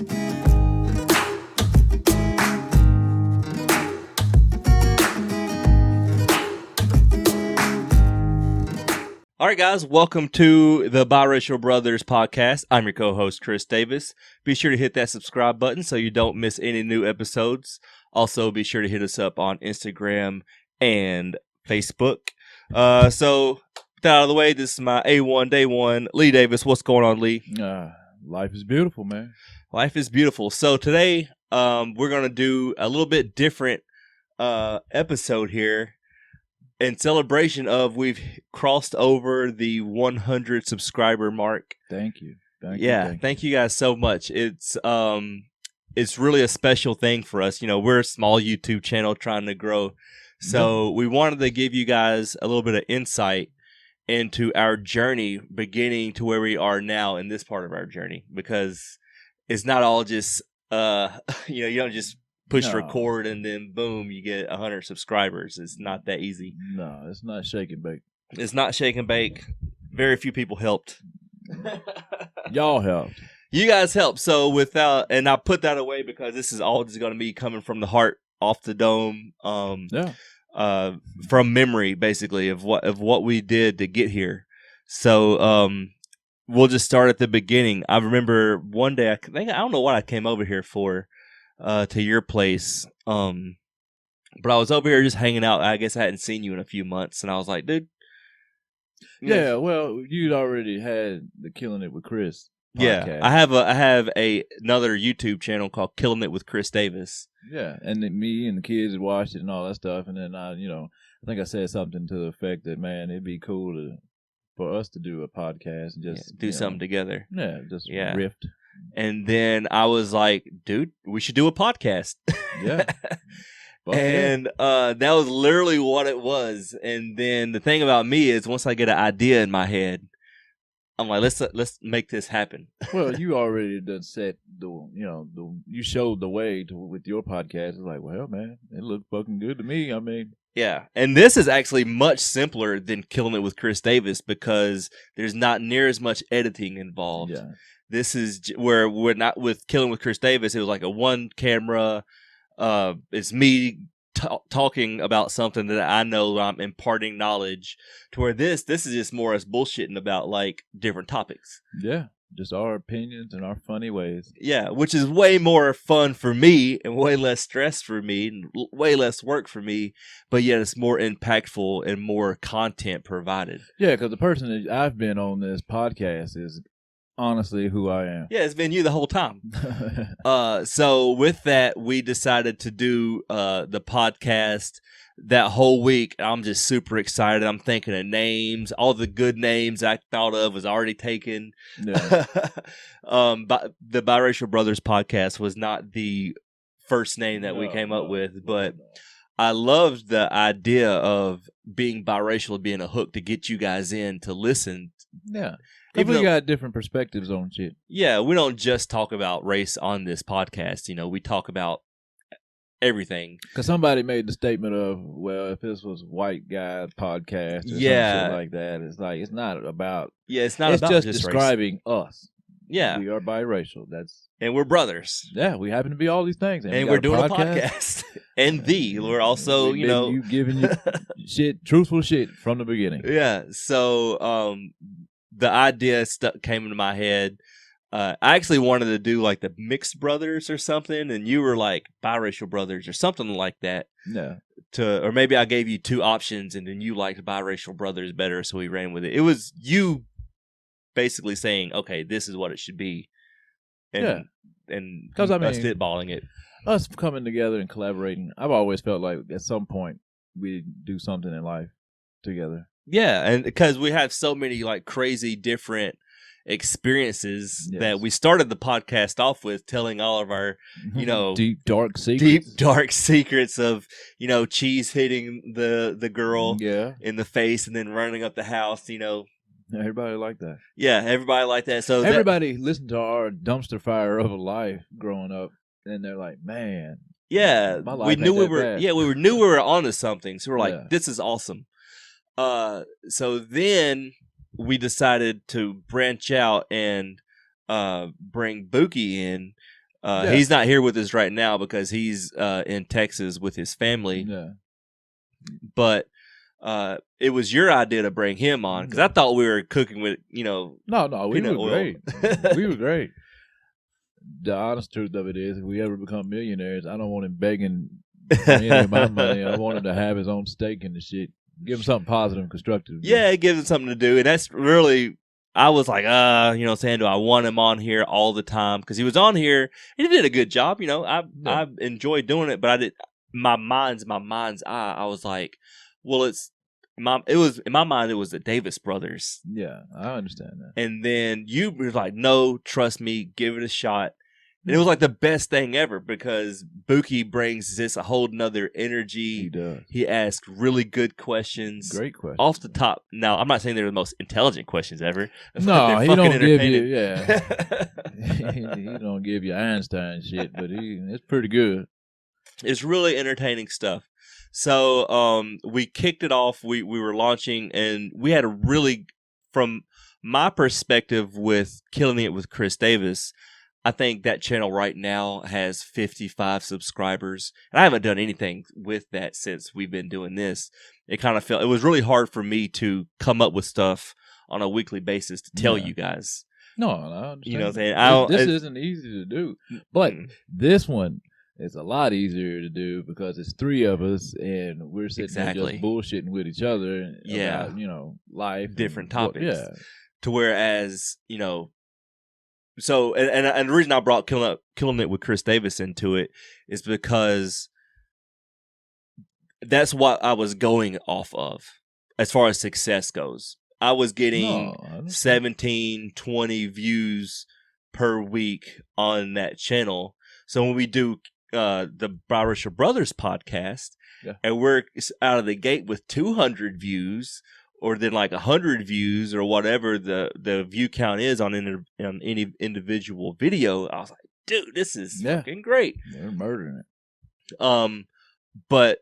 All right, guys, welcome to the Biracial Brothers podcast. I'm your co-host, Chris Davis. Be sure to hit that subscribe button so you don't miss any new episodes. Also, be sure to hit us up on Instagram and Facebook. So, with that out of the way, this is my A1 Day 1, Lee Davis. What's going on, Lee? Life is beautiful, man. Life is beautiful. So, today, we're going to do a little bit different episode here. In celebration of we've crossed over the 100 subscriber mark. Thank you. Thank you guys so much. It's really a special thing for us. You know, we're a small YouTube channel trying to grow. So we wanted to give you guys a little bit of insight into our journey beginning to where we are now in this part of our journey, because it's not all just you don't just push record and then boom, you get 100 subscribers. It's not that easy. No, it's not shake and bake. It's not shake and bake. Very few people helped. Y'all helped. You guys helped. So and I put that away because this is all just going to be coming from the heart, off the dome, from memory, basically, of what we did to get here. So we'll just start at the beginning. I remember one day, I don't know what I came over here for. To your place, but I was over here just hanging out. I guess I hadn't seen you in a few months, and I was like, dude. Yeah, well, you'd already had the Killing It with Chris podcast. Yeah, I have another YouTube channel called Killing It with Chris Davis. Yeah, and then me and the kids had watched it and all that stuff, and then I think I said something to the effect that, man, it'd be cool for us to do a podcast and just do something together. Yeah, just rift. And then I was like, dude, we should do a podcast. Yeah. And that was literally what it was. And then the thing about me is once I get an idea in my head, I'm like, let's make this happen. Well, you already done set you showed the way with your podcast. It's like, well, man, it looked fucking good to me. I mean, yeah. And this is actually much simpler than Killing It with Chris Davis because there's not near as much editing involved. Yeah. This is where we're not with Killing with Chris Davis. It was like a one camera. It's me talking about something that I know I'm imparting knowledge to where this is just more us bullshitting about like different topics. Yeah. Just our opinions and our funny ways. Yeah. Which is way more fun for me and way less stress for me and way less work for me. But yet it's more impactful and more content provided. Yeah. Because the person that I've been on this podcast is honestly who I am. Yeah, it's been you the whole time. So with that, we decided to do the podcast that whole week. I'm just super excited. I'm thinking of names. All the good names I thought of was already taken. Yeah. But the Biracial Brothers podcast was not the first name that we came up with, but I loved the idea of being biracial, being a hook to get you guys in to listen. Yeah. Because we got different perspectives on shit. Yeah, we don't just talk about race on this podcast. You know, we talk about everything. Because somebody made the statement of, well, if this was white guy podcast or some shit like that, it's like, it's not about... Yeah, it's not about just describing race. Us. Yeah. We are biracial. And we're brothers. Yeah, we happen to be all these things. And we're doing a podcast. And we're also, you giving you shit, truthful shit from the beginning. Yeah, so... the idea came into my head. I actually wanted to do like the Mixed Brothers or something, and you were like Biracial Brothers or something like that. Yeah. Or maybe I gave you two options, and then you liked Biracial Brothers better, so we ran with it. It was you basically saying, "Okay, this is what it should be," and us spitballing it. Us coming together and collaborating. I've always felt like at some point we do something in life together. Yeah, and because we have so many like crazy different experiences that we started the podcast off with telling all of our, deep dark secrets of, cheese hitting the girl in the face and then running up the house, Everybody liked that. Yeah, everybody liked that. So everybody listened to our dumpster fire of a life growing up, and they're like, man. Yeah, my life we knew we were. Bad. Yeah, we knew we were onto something. So we're like, this is awesome. So then we decided to branch out and bring Buki in He's not here with us right now because he's in Texas with his family. Yeah. But it was your idea to bring him on because I thought we were cooking with, No, we were great. We were great. The honest truth of it is, if we ever become millionaires, I don't want him begging for any of my money. I want him to have his own stake in the shit. Give him something positive and constructive. Yeah, it gives him something to do. And that's really, I was like, do I want him on here all the time? Because he was on here and he did a good job. I enjoyed doing it, but I did my mind's eye. I was like, well, it was in my mind, it was the Davis brothers. Yeah, I understand that. And then you were like, no, trust me, give it a shot. And it was like the best thing ever because Buki brings this a whole nother energy. He does. He asks really good questions. Great questions. Off the top. Now, I'm not saying they're the most intelligent questions ever. No, he don't give you, he don't give you Einstein shit, but it's pretty good. It's really entertaining stuff. So we kicked it off. We were launching, and we had a really, from my perspective with Killing It with Chris Davis, I think that channel right now has 55 subscribers. And I haven't done anything with that since we've been doing this. It was really hard for me to come up with stuff on a weekly basis to tell you guys. No, I understand. You know what I'm saying? This isn't easy to do. But this one is a lot easier to do because it's three of us and we're sitting there just bullshitting with each other about, life. Different topics. Yeah. To whereas, so, and the reason I brought Killing It with Chris Davis into it is because that's what I was going off of as far as success goes. I was getting 17, 20 views per week on that channel. So when we do the Biracial Brothers podcast, and we're out of the gate with 200 views, or then like 100 views or whatever the view count is on any individual video, I was like, dude, this is fucking great. They're murdering it. But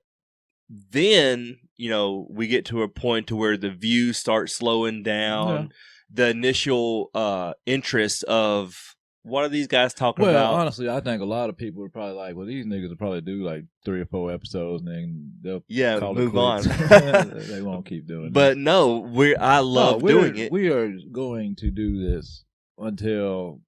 then, we get to a point to where the views start slowing down. Yeah. The initial interest of what are these guys talking about? Well, honestly, I think a lot of people are probably like, well, these niggas will probably do like 3 or 4 episodes and then they'll call move it on. They won't keep doing it. But no, I love doing it. We are going to do this until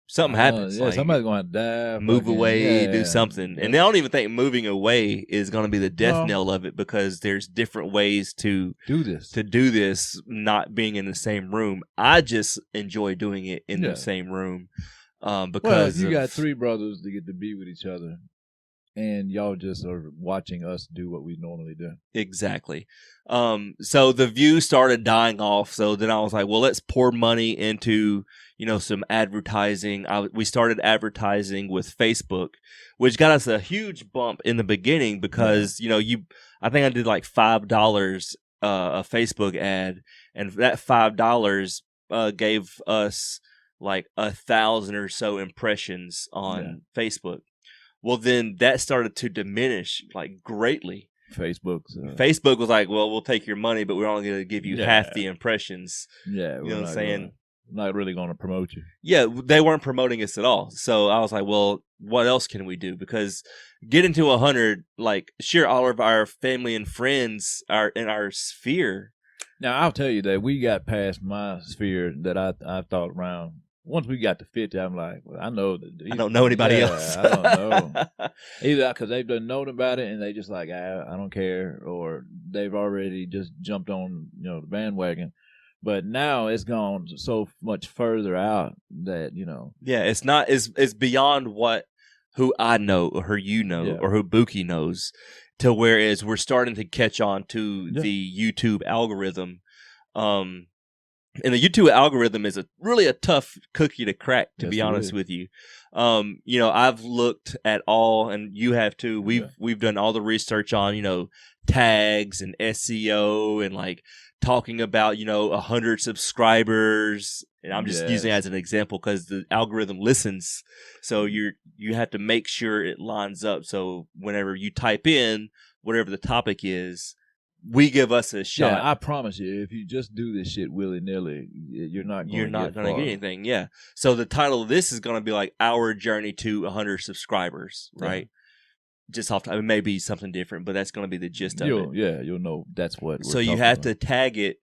something happens. Somebody's going to die. Move away, do something. And I don't even think moving away is going to be the death knell of it because there's different ways to do this, not being in the same room. I just enjoy doing it in the same room because you got 3 brothers that get to be with each other. And y'all just are watching us do what we normally do. Exactly. So the views started dying off. So then I was like, well, let's pour money into, some advertising. We started advertising with Facebook, which got us a huge bump in the beginning because, I think I did like $5 a Facebook ad. And that $5 gave us like 1,000 or so impressions on Facebook. Well, then that started to diminish like greatly. Facebook was like, well, we'll take your money, but we're only going to give you half the impressions. Yeah. You know what I'm saying? Not really going to promote you. Yeah, they weren't promoting us at all. So I was like, well, what else can we do? Because getting to 100, like, sure, all of our family and friends are in our sphere. Now, I'll tell you that we got past my sphere that I thought around. Once we got to 50, I'm like, well, I know that I don't know anybody else. I don't know. Either because they've done known about it and they just like, I don't care, or they've already just jumped on, the bandwagon. But now it's gone so much further out that, Yeah, it's not, it's beyond who I know or who you know or who Buki knows, to whereas we're starting to catch on to the YouTube algorithm. And the YouTube algorithm is really a tough cookie to crack, to be honest with you. I've looked at all, and you have too. We've done all the research on, tags and SEO and like talking about, 100 subscribers. And I'm just using it as an example because the algorithm listens. So you have to make sure it lines up. So whenever you type in whatever the topic is, we give us a shot. Yeah, I promise you, if you just do this shit willy nilly, you're not going to get anything. Yeah. So the title of this is going to be like Our Journey to 100 Subscribers, right? Just off, it may be something different, but that's going to be the gist of it. Yeah, you'll know that's what. So you have to tag it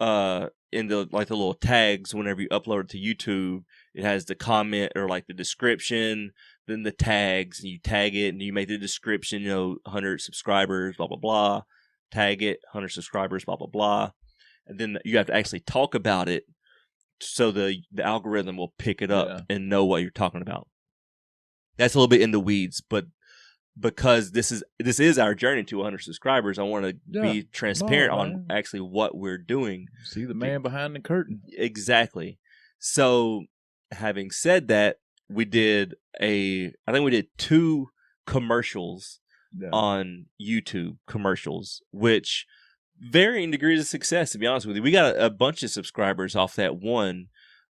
in the little tags whenever you upload it to YouTube. It has the comment or like the description, then the tags, and you tag it and you make the description, 100 subscribers, blah blah blah. Tag it, 100 subscribers, blah blah blah, and then you have to actually talk about it, so the algorithm will pick it up and know what you're talking about. That's a little bit in the weeds, but because this is our journey to 100 subscribers, I want to be transparent on actually what we're doing. See the man behind the curtain. Exactly. So, having said that, I think we did 2 commercials on YouTube, which varying degrees of success, to be honest with you. We got a bunch of subscribers off that one.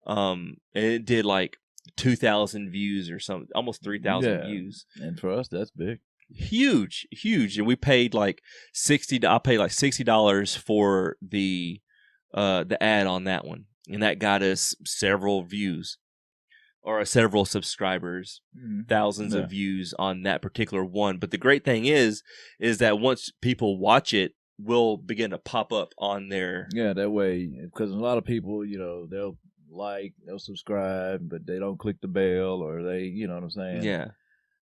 And it did like 2,000 views or something, almost 3,000 views. And for us, that's big. Huge. And we paid like $60 for the ad on that one. And that got us several views or several subscribers, thousands of views on that particular one. But the great thing is that once people watch it, will begin to pop up on their... Yeah, that way, because a lot of people, they'll subscribe, but they don't click the bell, or they, you know what I'm saying? Yeah.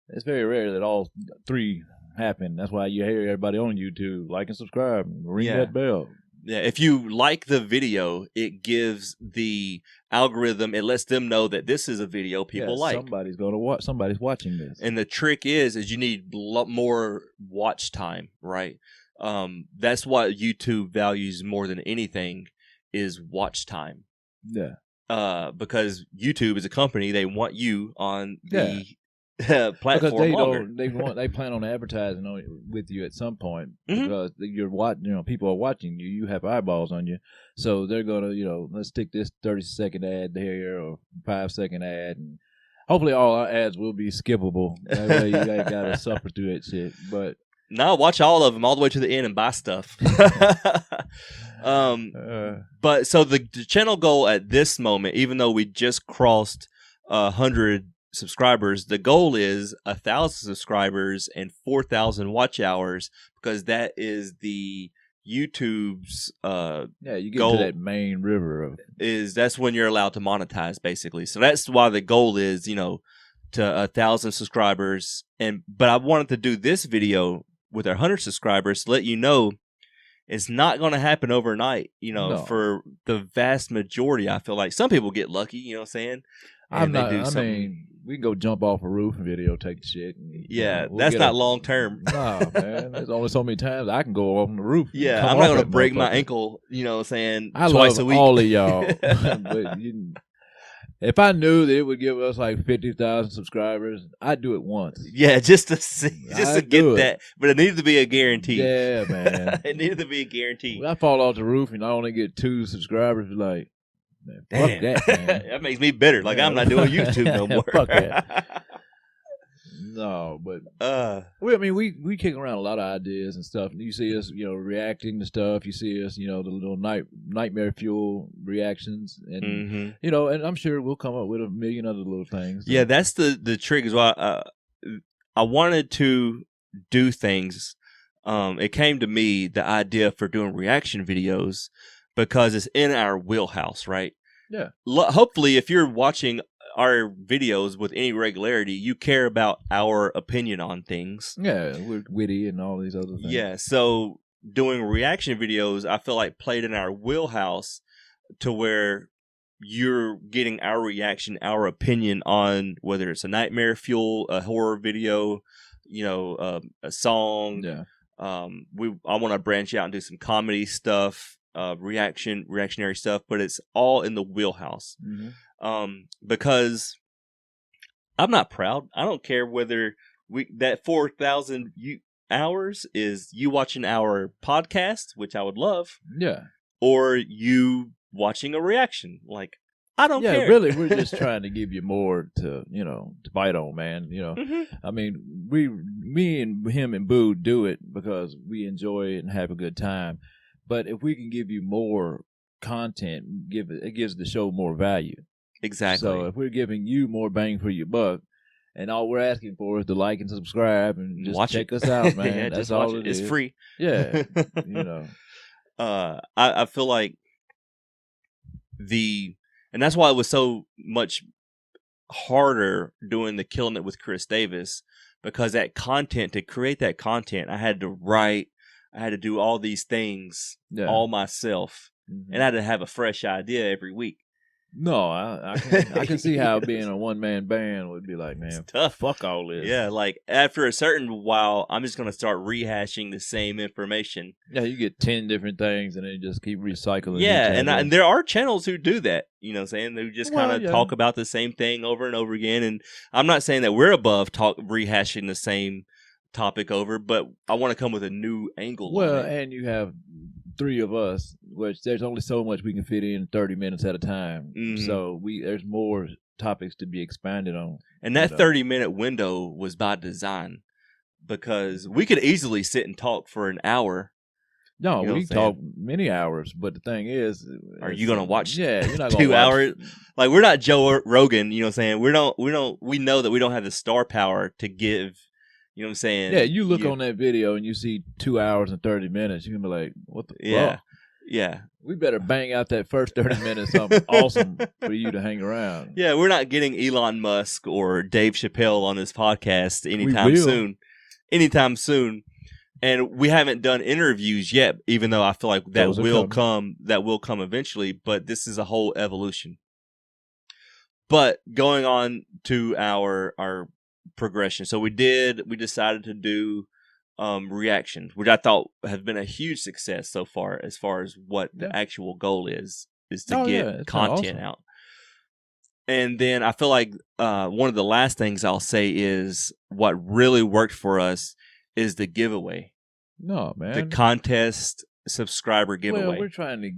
It's very rare that all 3 happen. That's why you hear everybody on YouTube, like and subscribe, ring that bell. Yeah, if you like the video, it gives the algorithm, it lets them know that this is a video people like. Somebody's going to watch. Somebody's watching this. And the trick is you need a lot more watch time, right? That's what YouTube values more than anything is watch time. Yeah. Because YouTube is a company, they want you on the platform because they plan on advertising with you at some point, because you're watching. People are watching you. You have eyeballs on you, so they're gonna let's stick this 30-second ad here or 5-second ad, and hopefully all our ads will be skippable. That way you ain't gotta suffer through that shit. But no, watch all of them all the way to the end and buy stuff. But so the channel goal at this moment, even though we just crossed 100 subscribers, the goal is 1,000 subscribers and 4,000 watch hours, because that is the YouTube's you get goal. To that main river that's when you're allowed to monetize, basically. So that's why the goal is to 1,000 subscribers. But I wanted to do this video with our 100 subscribers to let you know it's not going to happen overnight. No. For the vast majority, I feel like some people get lucky. You know what I'm saying? We can go jump off a roof and videotape the shit. And, that's not long term. Nah, man. There's only so many times I can go on the roof. Yeah, I'm not going to break my ankle, twice a week. All of y'all. But if I knew that it would give us like 50,000 subscribers, I'd do it once. Yeah, just to get that. But it needed to be a guarantee. Yeah, man. It needed to be a guarantee. When I fall off the roof and I only get 2 subscribers, like, man, fuck that, man. That makes me bitter. Like, I'm not doing YouTube no more. Fuck that. No, but we kick around a lot of ideas and stuff. You see us, reacting to stuff. You see us, the little nightmare fuel reactions, and and I'm sure we'll come up with a million other little things. Yeah, that's the trick as well. I wanted to do things. It came to me, the idea for doing reaction videos, because it's in our wheelhouse, right? Yeah. Hopefully, if you're watching our videos with any regularity, you care about our opinion on things. Yeah, we're witty and all these other things. Yeah, so doing reaction videos, I feel like played in our wheelhouse, to where you're getting our reaction, our opinion on whether it's a nightmare fuel, a horror video, a song. Yeah. I want to branch out and do some comedy stuff, reactionary stuff, but it's all in the wheelhouse. Because I'm not proud. I don't care whether that 4,000 hours is you watching our podcast, which I would love. Yeah. Or you watching a reaction. Like, I don't care. Really, we're just trying to give you more to bite on, man. I mean, me and him and Boo do it because we enjoy it and have a good time. But if we can give you more content, it gives the show more value. Exactly. So if we're giving you more bang for your buck, and all we're asking for is to like and subscribe and just check us out, man. Yeah, that's just all watch it. It's free. Yeah, I feel like and that's why it was so much harder doing the Killing It with Chris Davis, because to create that content, I had to write, I had to do all these things all myself, and I had to have a fresh idea every week. No, I can see how being a one-man band would be like, man, it's tough. Fuck all this. Yeah, like after a certain while, I'm just going to start rehashing the same information. Yeah, you get 10 different things and then you just keep recycling. Yeah, and there are channels who do that, you know what I'm saying? Who just kind of talk about the same thing over and over again. And I'm not saying that we're above rehashing the same topic over, but I want to come with a new angle on it. And you have 3 of us, which there's only so much we can fit in 30 minutes at a time. So there's more topics to be expanded on. And that 30-minute window was by design, because we could easily sit and talk for an hour. No, we talk many hours, but the thing is, are you going to watch you're not 2 hours? Like, we're not Joe Rogan, you know what I'm saying? We know that we don't have the star power to give. You know what I'm saying? Yeah, you look on that video and you see 2 hours and 30 minutes. You're going to be like, what the fuck? Yeah. We better bang out that first 30 minutes something awesome for you to hang around. Yeah, we're not getting Elon Musk or Dave Chappelle on this podcast anytime soon. And we haven't done interviews yet, even though I feel like that will come eventually. But this is a whole evolution. But going on to our progression. So we decided to do reactions, which I thought has been a huge success so far, as what the actual goal is to get content out. And then I feel like one of the last things I'll say is what really worked for us is the giveaway. No, man. The contest subscriber giveaway. Well, we're trying to,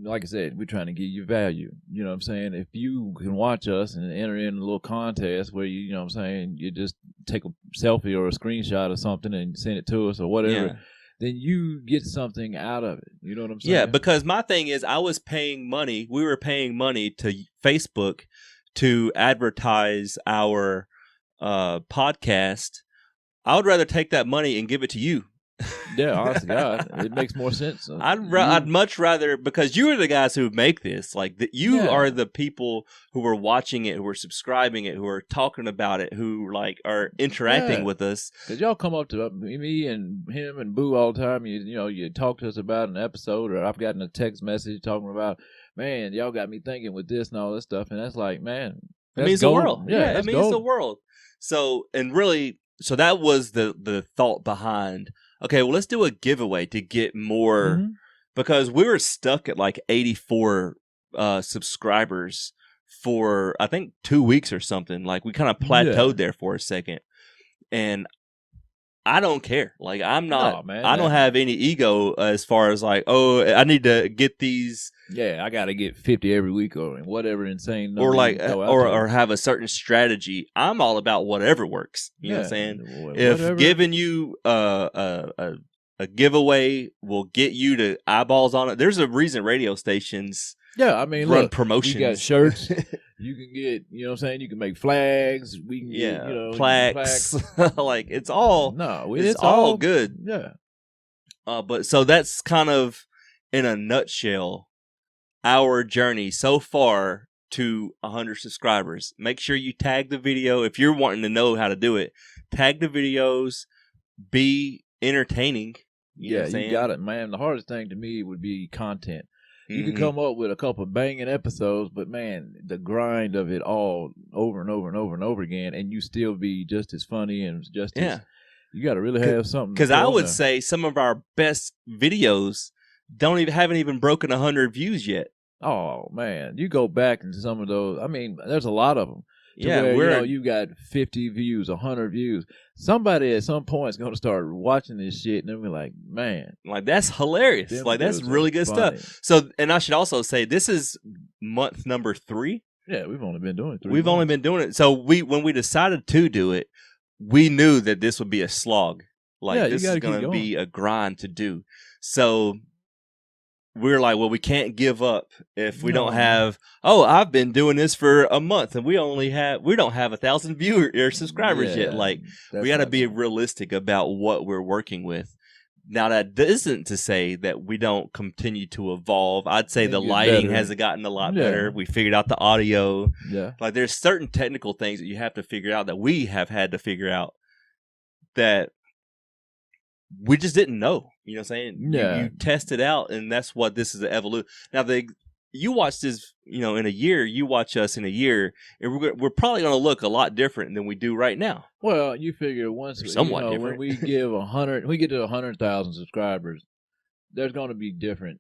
like I said, we're trying to give you value. You know what I'm saying? If you can watch us and enter in a little contest where you know what I'm saying, you just take a selfie or a screenshot or something and send it to us or whatever, then you get something out of it. You know what I'm saying? Yeah, because my thing is we were paying money to Facebook to advertise our podcast. I would rather take that money and give it to you. Yeah, honestly, God, it makes more sense. I'd much rather, because you are the guys who make this. Like, you are the people who are watching it, who are subscribing it, who are talking about it, who like are interacting with us. Because y'all come up to me and him and Boo all the time. You talk to us about an episode, or I've gotten a text message talking about, man, y'all got me thinking with this and all this stuff, and that's like, man, it means the world. Yeah, it means the world. So, and really, so that was the thought behind. Okay, well, let's do a giveaway to get more, because we were stuck at like 84 subscribers for, I think, 2 weeks or something. Like, we kind of plateaued there for a second. And I don't care. Like, I'm not, I don't have any ego as far as like, oh, I need to get these. Yeah, I got to get 50 every week or whatever insane number. Or like, or have a certain strategy. I'm all about whatever works. You know what I'm saying? If giving you a giveaway will get you to eyeballs on it, there's a reason radio stations run promotions. You got shirts. You can get, you know what I'm saying? You can make flags. We can get, plaques. Like, it's all, it's all good. Yeah. But so that's kind of, in a nutshell, our journey so far to 100 subscribers. Make sure you tag the video. If you're wanting to know how to do it, tag the videos, be entertaining. You got it, man. The hardest thing to me would be content. You can come up with a couple of banging episodes, but man, the grind of it all over and over and over and over again, and you still be just as funny and just as, you got to really have something. Because I would say some of our best videos haven't even broken 100 views yet. Oh man, you go back into some of those. I mean, there's a lot of them. Where, you got 50 views, 100 views. Somebody at some point is going to start watching this shit, and they'll be like, man. Like, that's hilarious. Like, that's really good stuff. So, and I should also say, this is month number 3. Yeah, we've only been doing it 3 We've months. only been doing it. So when we decided to do it, we knew that this would be a slog. Like this is going to be a grind to do. So we're like, well, we can't give up if we don't have. Oh, I've been doing this for a month, and we don't have 1,000 viewers or subscribers yet. Like we got to be realistic about what we're working with. Now that isn't to say that we don't continue to evolve. I'd say the lighting has gotten a lot better. We figured out the audio. Yeah, like there's certain technical things that you have to figure out that we have had to figure out that we just didn't know. You know what I'm saying? Yeah. You test it out, and that's what this is, an evolution. Now, you watch this, in a year, you watch us in a year, and we're probably going to look a lot different than we do right now. Well, you figure once when we give 100, we get to 100,000 subscribers, there's going to be different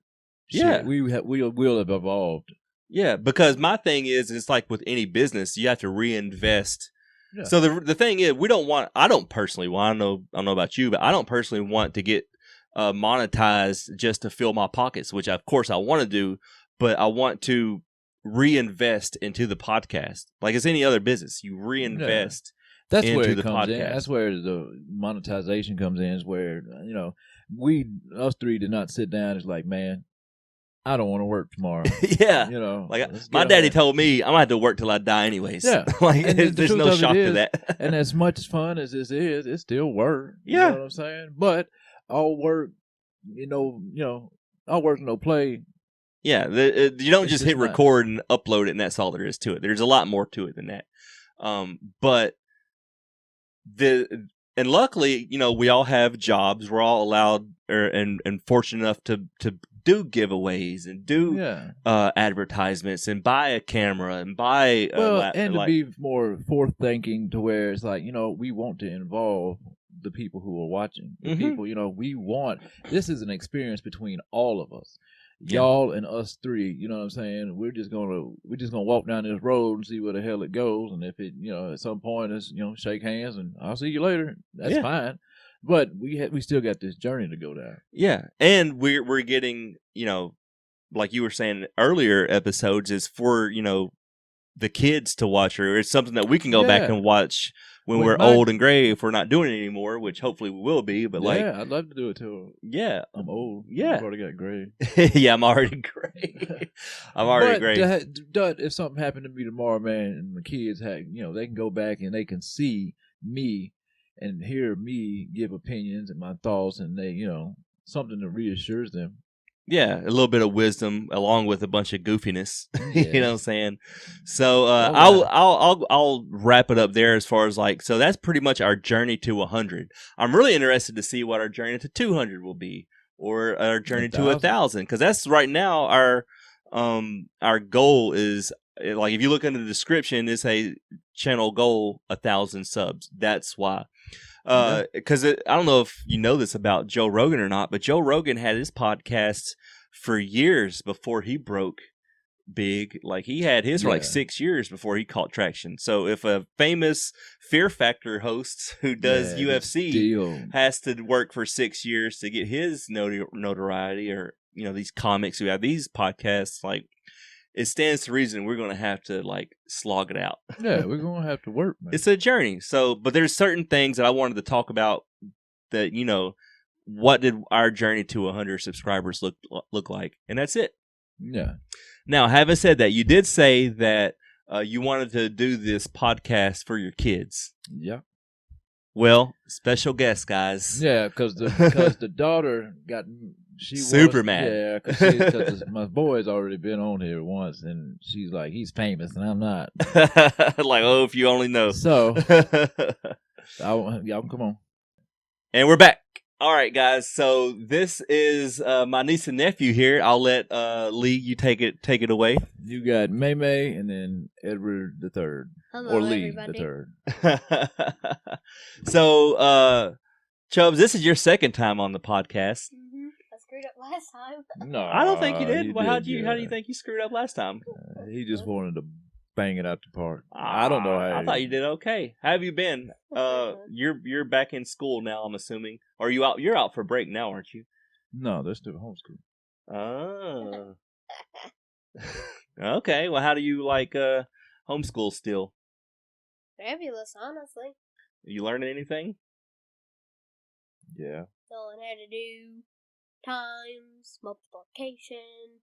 shit. We'll have evolved. Yeah, because my thing is, it's like with any business, you have to reinvest. Yeah. So the thing is, I don't personally want, I don't know about you, but I don't personally want to get monetized just to fill my pockets, which of course I want to do, but I want to reinvest into the podcast. Like it's any other business, you reinvest. That's into where it the comes podcast. in. That's where the monetization comes in. Is where us three did not sit down. It's like, man, I don't want to work tomorrow. Yeah. Like my daddy told me I'm going to have to work till I die anyways. Yeah. Like there's no shock to that. And as much fun as this is, it's still work. Yeah. You know what I'm saying? But all work, all work, no play. Yeah. You don't just hit record and upload it and that's all there is to it. There's a lot more to it than that. But and luckily, we all have jobs. We're all allowed and fortunate enough to do giveaways and do advertisements and buy a camera and buy to be more forward-thinking to where it's like, we want to involve the people who are watching. The people, we want, this is an experience between all of us. Y'all and us three, you know what I'm saying? We're just gonna walk down this road and see where the hell it goes. And if it, at some point it's, shake hands and I'll see you later. That's fine. But we still got this journey to go down. Yeah, and we're getting, like you were saying earlier episodes, is for the kids to watch, or it's something that we can go back and watch when we're old and gray if we're not doing it anymore, which hopefully we will be. But I'd love to do it too. Yeah, I'm old. Yeah, I've already got gray. Yeah, I'm already gray. I'm already gray. If something happened to me tomorrow, man, and the kids they can go back and they can see me and hear me give opinions and my thoughts, and they, something that reassures them. Yeah, a little bit of wisdom along with a bunch of goofiness. You know what I'm saying? So I'll wrap it up there as far as so that's pretty much our journey to 100. I'm really interested to see what our journey to 200 will be, or our journey to 1,000, because that's right now our goal is, like, if you look in the description, it's a channel goal 1,000 subs. That's why. Because I don't know if you know this about Joe Rogan or not, but Joe Rogan had his podcast for years before he broke big. Like he had his for 6 years before he caught traction. So if a famous Fear Factor host who does UFC has to work for 6 years to get his notoriety, or these comics who have these podcasts, it stands to reason we're going to have to slog it out. Yeah, we're going to have to work, man. It's a journey. So, but there's certain things that I wanted to talk about that, what did our journey to 100 subscribers look like? And that's it. Yeah. Now, having said that, you did say that you wanted to do this podcast for your kids. Yeah. Well, special guest, guys. Yeah, because the daughter got... Super mad. Yeah, because my boy's already been on here once, and she's like, he's famous, and I'm not. If you only know. So, y'all come on. And we're back. All right, guys. So this is my niece and nephew here. I'll let Lee, you take it away. You got May May, and then Edward the Third. Hello, or Lee everybody. the Third. So, Chubbs, this is your second time on the podcast. Screwed up last time. No, I don't think you did. Well, how do yeah. you think you screwed up last time? He just wanted to bang it out the park. I don't know how. I thought you did okay. How have you been? You're back in school now, I'm assuming. Or you out? You're out for break now, aren't you? No, they're still homeschool. Oh. Okay. Well, how do you Homeschool still. Fabulous, honestly. You learning anything? Yeah. Knowing how to do times, multiplication.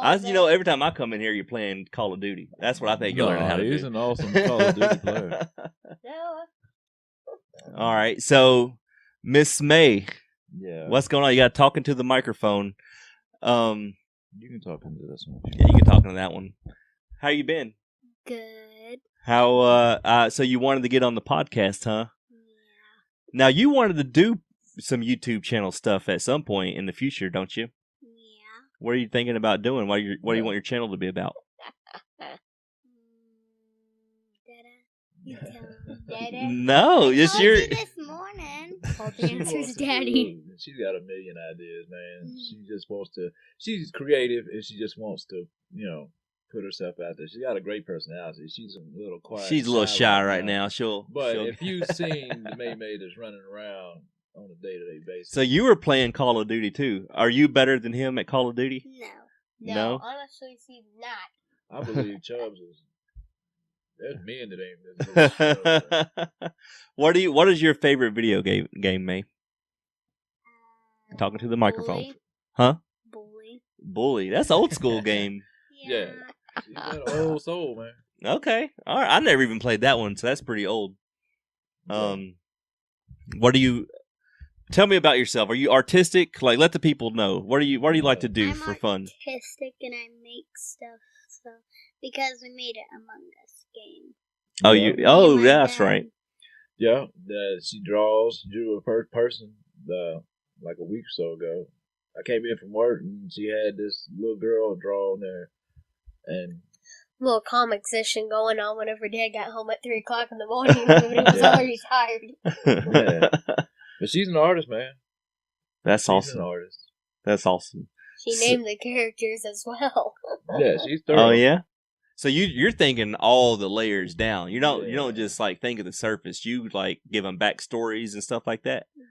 Every time I come in here, you're playing Call of Duty. That's what I think you're learning how to do. He's an awesome Call of Duty player. No. All right, so Miss May, Yeah. what's going on? You got talking to the microphone. You can talk into this one. Yeah, you can talk into that one. How you been? Good. How? So you wanted to get on the podcast, huh? Yeah. Now you wanted to do some YouTube channel stuff at some point in the future, don't you? Yeah. What are you thinking about doing? What do you want your channel to be about? Dada. You tell me. Dada. No, it's your. This morning. All the answers, Daddy. She's got a million ideas, man. She just wants to. She's creative, and she just wants to, put herself out there. She's got a great personality. She's a little quiet. She's a little shy right now. But if you've seen the May that's running around on a day-to-day basis. So you were playing Call of Duty too. Are you better than him at Call of Duty? No. Honestly, she's not. I believe Chubbs is. There's men that ain't. What is your favorite video game, May? Talking to the microphone. Bully. Huh? Bully. That's an old school game. Yeah. She's got an old soul, man. Okay. All right. I never even played that one, so that's pretty old. What do you tell me about yourself? Are you artistic? Like, let the people know. What do you like to do for fun? I'm artistic and I make stuff. So because we made an Among Us game. Oh, yeah. Yeah, that's right. Yeah, she draws. She drew a first person like a week or so ago. I came in from work and she had this little girl draw on there, and little comic session going on whenever Dad got home at 3 o'clock in the morning. Everybody was already tired. Yeah. But she's an artist, man. That's awesome. She's an artist. That's awesome. She named the characters as well. Yeah, she's thorough. Oh yeah. So you're thinking all the layers down. You don't just like think of the surface. You like give them backstories and stuff like that. Yeah.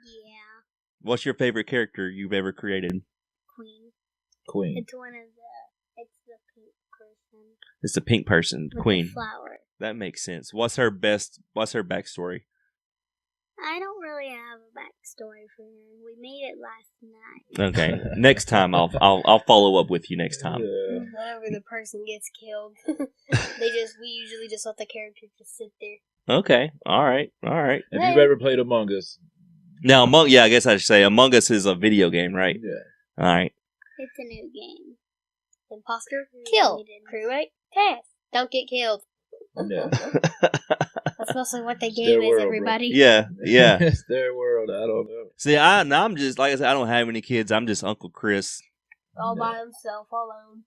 What's your favorite character you've ever created? Queen. It's the pink person. It's the pink person, with Queen. The flower. That makes sense. What's her backstory? I don't really have a backstory for her. We made it last night. Okay. Next time I'll follow up with you next time. Yeah. Whenever the person gets killed, we usually just let the character just sit there. Okay. All right. Have you ever played Among Us? Now, I guess I should say Among Us is a video game, right? Yeah. All right. It's a new game. Imposter, kill. Crewmate, pass. Don't get killed. Yeah. That's mostly what the game is, everybody. Bro. Yeah. It's their world. I don't know. See, I'm just, like I said, I don't have any kids. I'm just Uncle Chris. All by himself, alone.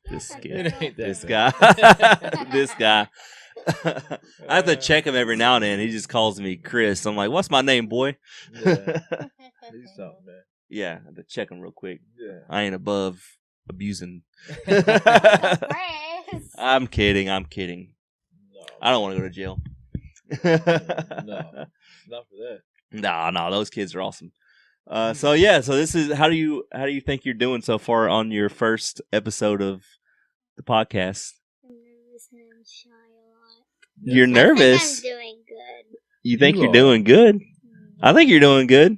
This This guy. This guy. I have to check him every now and then. He just calls me Chris. I'm like, what's my name, boy? Yeah. He's something, man. Yeah, I have to check him real quick. Yeah. I ain't above abusing. Chris. I'm kidding. No. I don't want to go to jail. No. Not for that. No, those kids are awesome. So this is how do you think you're doing so far on your first episode of the podcast? I'm nervous and I'm shy a lot. You're nervous. I think I'm doing good. You think you're doing good? I think you're doing good.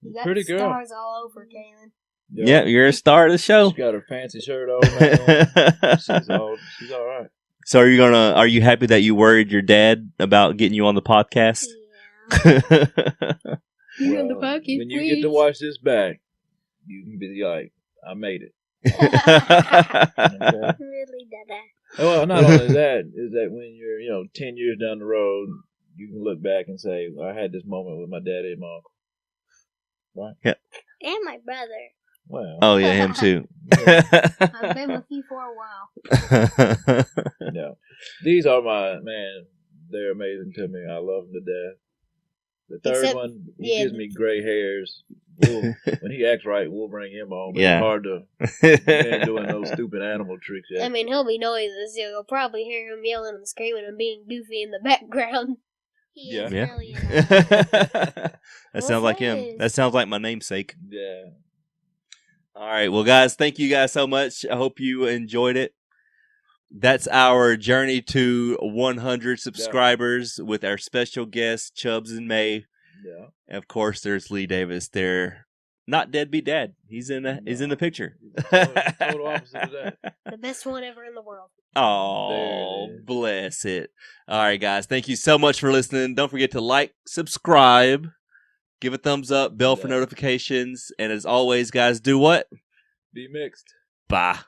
You got Pretty good. stars all over, Kaylin. Yeah, you're a star of the show. She's got her fancy shirt on, man. She's all right. So are you happy that you worried your dad about getting you on the podcast? Yeah. You're on the Well, podcast, when you get to watch this back, you can be like, I made it. Okay? Really, Dada. Well, not only that, is that when you're, 10 years down the road, you can look back and say, I had this moment with my daddy and my uncle. Right? Yeah. And my brother. Well. Oh, yeah, him too. I've been with you for a while. No. These are they're amazing to me. I love them to death. The third one, he gives me gray hairs. When he acts right, we'll bring him on. But it's hard to be doing those stupid animal tricks yet. I mean, he'll be noises. You'll probably hear him yelling and screaming and being goofy in the background. He is really That sounds like him. That sounds like my namesake. Yeah. All right. Well, guys, thank you guys so much. I hope you enjoyed it. that's our journey to 100 subscribers with our special guests, Chubbs and May. Yeah. And of course, there's Lee Davis. They're not deadbeat dad. He's in the picture. Total opposite of that. The best one ever in the world. Oh, bless it. All right, guys. Thank you so much for listening. Don't forget to like, subscribe, give a thumbs up, bell for notifications. And as always, guys, do what? Be mixed. Bye.